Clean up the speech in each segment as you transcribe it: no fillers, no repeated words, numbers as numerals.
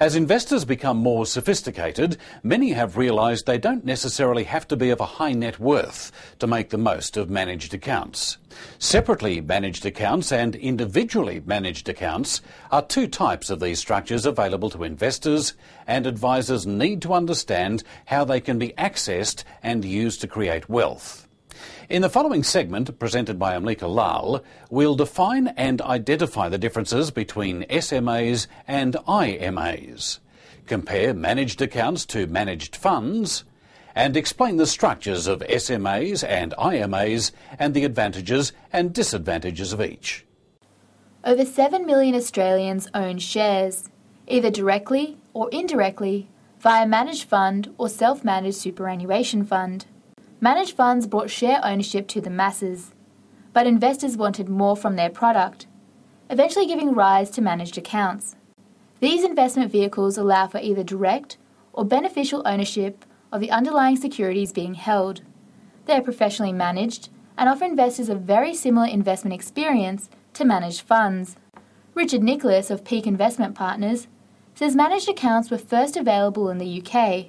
As investors become more sophisticated, many have realised they don't necessarily have to be of a high net worth to make the most of managed accounts. Separately managed accounts and individually managed accounts are two types of these structures available to investors, and advisors need to understand how they can be accessed and used to create wealth. In the following segment, presented by Amlika Lal, we'll define and identify the differences between SMAs and IMAs, compare managed accounts to managed funds, and explain the structures of SMAs and IMAs and the advantages and disadvantages of each. Over 7 million Australians own shares, either directly or indirectly, via managed fund or self-managed superannuation fund. Managed funds brought share ownership to the masses, but investors wanted more from their product, eventually giving rise to managed accounts. These investment vehicles allow for either direct or beneficial ownership of the underlying securities being held. They are professionally managed and offer investors a very similar investment experience to managed funds. Richard Nicholas of Peak Investment Partners says managed accounts were first available in the UK,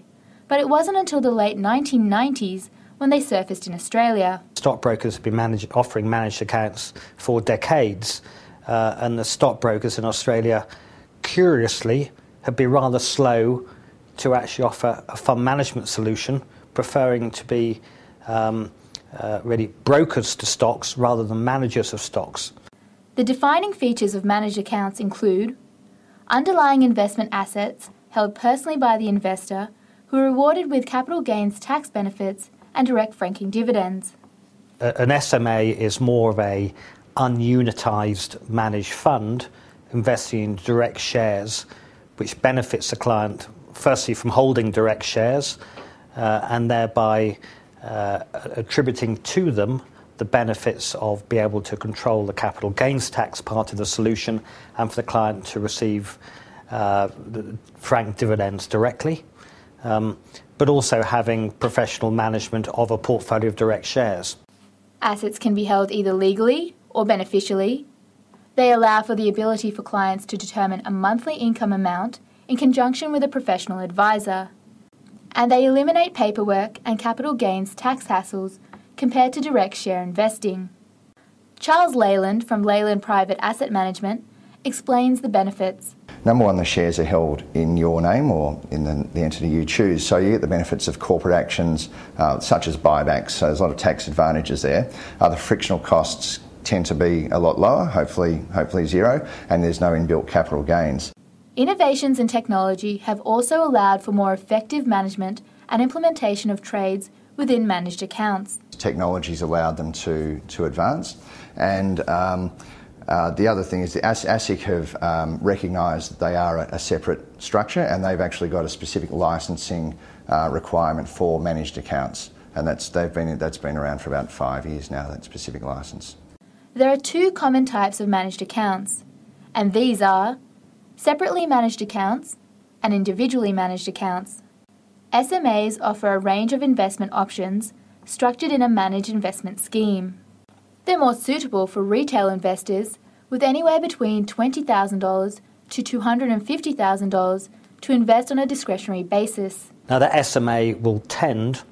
but it wasn't until the late 1990s when they surfaced in Australia. Stockbrokers have been offering managed accounts for decades, and the stockbrokers in Australia, curiously, have been rather slow to actually offer a fund management solution, preferring to be really brokers to stocks rather than managers of stocks. The defining features of managed accounts include underlying investment assets held personally by the investor who are rewarded with capital gains tax benefits and direct franking dividends. An SMA is more of a ununitised managed fund investing in direct shares, which benefits the client firstly from holding direct shares and thereby attributing to them the benefits of being able to control the capital gains tax part of the solution and for the client to receive franked dividends directly. But also having professional management of a portfolio of direct shares. Assets can be held either legally or beneficially. They allow for the ability for clients to determine a monthly income amount in conjunction with a professional advisor. And they eliminate paperwork and capital gains tax hassles compared to direct share investing. Charles Leyland from Leyland Private Asset Management explains the benefits. Number one, the shares are held in your name or in the entity you choose, so you get the benefits of corporate actions such as buybacks, so there's a lot of tax advantages there. The frictional costs tend to be a lot lower, hopefully zero, and there's no inbuilt capital gains. Innovations in technology have also allowed for more effective management and implementation of trades within managed accounts. Technology's allowed them to advance, and the other thing is the ASIC have recognised that they are a separate structure, and they've actually got a specific licensing requirement for managed accounts, and that's been around for about 5 years now, that specific licence. There are two common types of managed accounts, and these are separately managed accounts and individually managed accounts. SMAs offer a range of investment options structured in a managed investment scheme. They're more suitable for retail investors with anywhere between $20,000 to $250,000 to invest on a discretionary basis. Now, the SMA will tend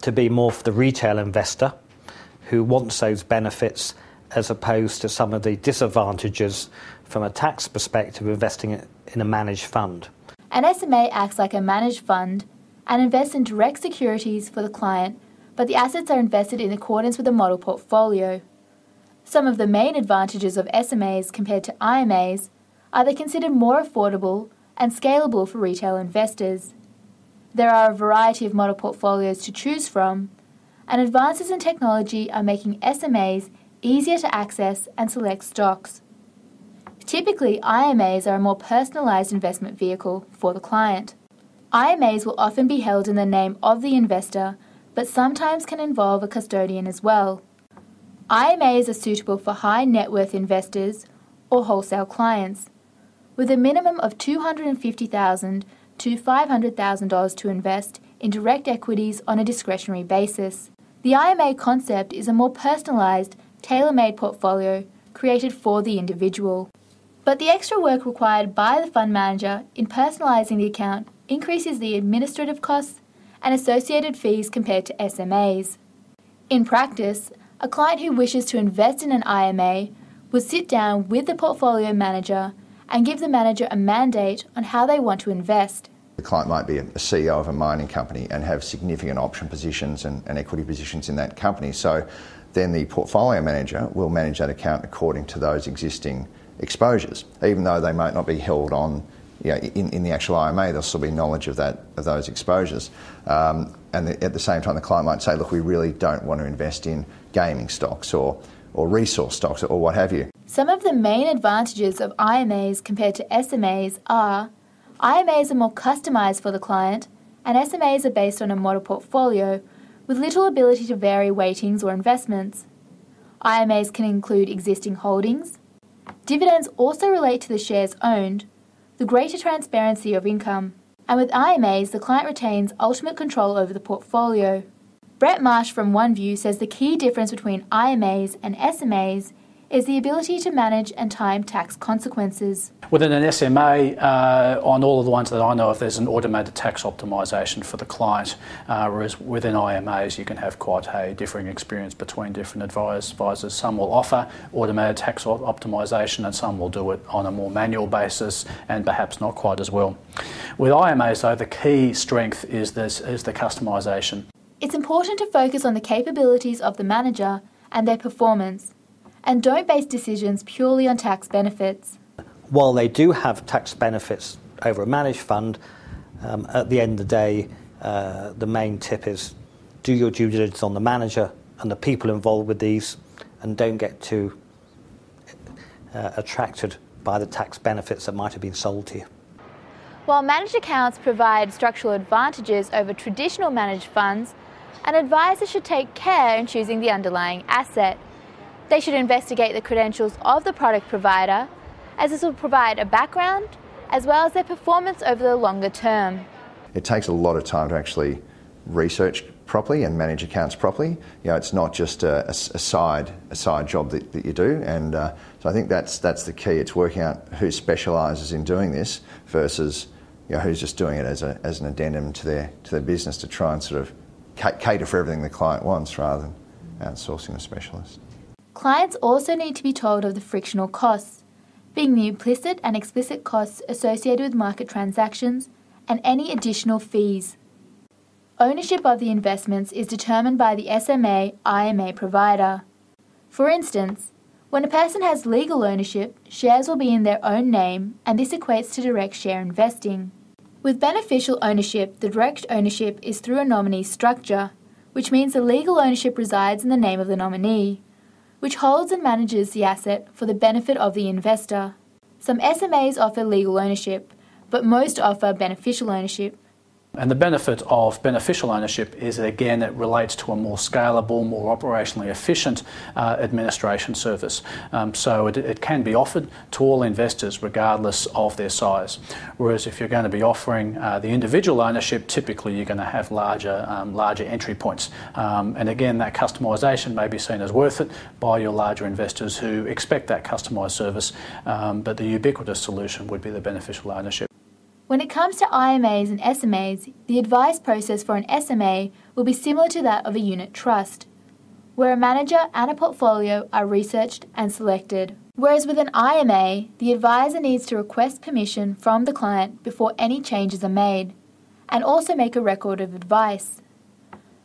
to be more for the retail investor who wants those benefits as opposed to some of the disadvantages from a tax perspective of investing in a managed fund. An SMA acts like a managed fund and invests in direct securities for the client, but the assets are invested in accordance with a model portfolio. Some of the main advantages of SMAs compared to IMAs are they're considered more affordable and scalable for retail investors. There are a variety of model portfolios to choose from, and advances in technology are making SMAs easier to access and select stocks. Typically, IMAs are a more personalised investment vehicle for the client. IMAs will often be held in the name of the investor, but sometimes can involve a custodian as well. IMAs are suitable for high net worth investors or wholesale clients, with a minimum of $250,000 to $500,000 to invest in direct equities on a discretionary basis. The IMA concept is a more personalised, tailor-made portfolio created for the individual. But the extra work required by the fund manager in personalising the account increases the administrative costs and associated fees compared to SMAs. In practice, a client who wishes to invest in an IMA would sit down with the portfolio manager and give the manager a mandate on how they want to invest. The client might be a CEO of a mining company and have significant option positions and equity positions in that company. So then the portfolio manager will manage that account according to those existing exposures. Even though they might not be held on, in the actual IMA, there'll still be knowledge of those exposures. And at the same time, the client might say, look, we really don't want to invest in gaming stocks or resource stocks or what have you. Some of the main advantages of IMAs compared to SMAs are IMAs are more customised for the client, and SMAs are based on a model portfolio with little ability to vary weightings or investments. IMAs can include existing holdings. Dividends also relate to the shares owned, the greater transparency of income. And with IMAs, the client retains ultimate control over the portfolio. Brett Marsh from OneView says the key difference between IMAs and SMAs is the ability to manage and time tax consequences. Within an SMA, on all of the ones that I know of, there's an automated tax optimisation for the client, whereas within IMAs you can have quite a differing experience between different advisors. Some will offer automated tax optimisation and some will do it on a more manual basis and perhaps not quite as well. With IMAs though, the key strength is the customisation. It's important to focus on the capabilities of the manager and their performance, and don't base decisions purely on tax benefits. While they do have tax benefits over a managed fund, at the end of the day, the main tip is do your due diligence on the manager and the people involved with these, and don't get too attracted by the tax benefits that might have been sold to you. While managed accounts provide structural advantages over traditional managed funds, an advisor should take care in choosing the underlying asset. They should investigate the credentials of the product provider, as this will provide a background as well as their performance over the longer term. It takes a lot of time to actually research properly and manage accounts properly. It's not just a side job that you do, and so I think that's the key. It's working out who specialises in doing this versus who's just doing it as an addendum to their business to try and sort of cater for everything the client wants rather than outsourcing a specialist. Clients also need to be told of the frictional costs, being the implicit and explicit costs associated with market transactions and any additional fees. Ownership of the investments is determined by the SMA/IMA provider. For instance, when a person has legal ownership, shares will be in their own name, and this equates to direct share investing. With beneficial ownership, the direct ownership is through a nominee structure, which means the legal ownership resides in the name of the nominee, which holds and manages the asset for the benefit of the investor. Some SMAs offer legal ownership, but most offer beneficial ownership. And the benefit of beneficial ownership is, again, it relates to a more scalable, more operationally efficient administration service. So it can be offered to all investors regardless of their size. Whereas if you're going to be offering the individual ownership, typically you're going to have larger entry points. And again, that customisation may be seen as worth it by your larger investors who expect that customised service, but the ubiquitous solution would be the beneficial ownership. When it comes to IMAs and SMAs, the advice process for an SMA will be similar to that of a unit trust, where a manager and a portfolio are researched and selected. Whereas with an IMA, the advisor needs to request permission from the client before any changes are made, and also make a record of advice.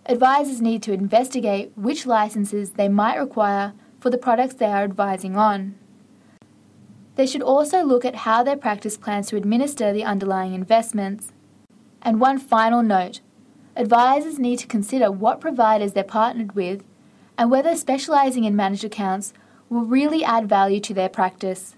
Advisors need to investigate which licenses they might require for the products they are advising on. They should also look at how their practice plans to administer the underlying investments. And one final note, advisors need to consider what providers they're partnered with and whether specialising in managed accounts will really add value to their practice.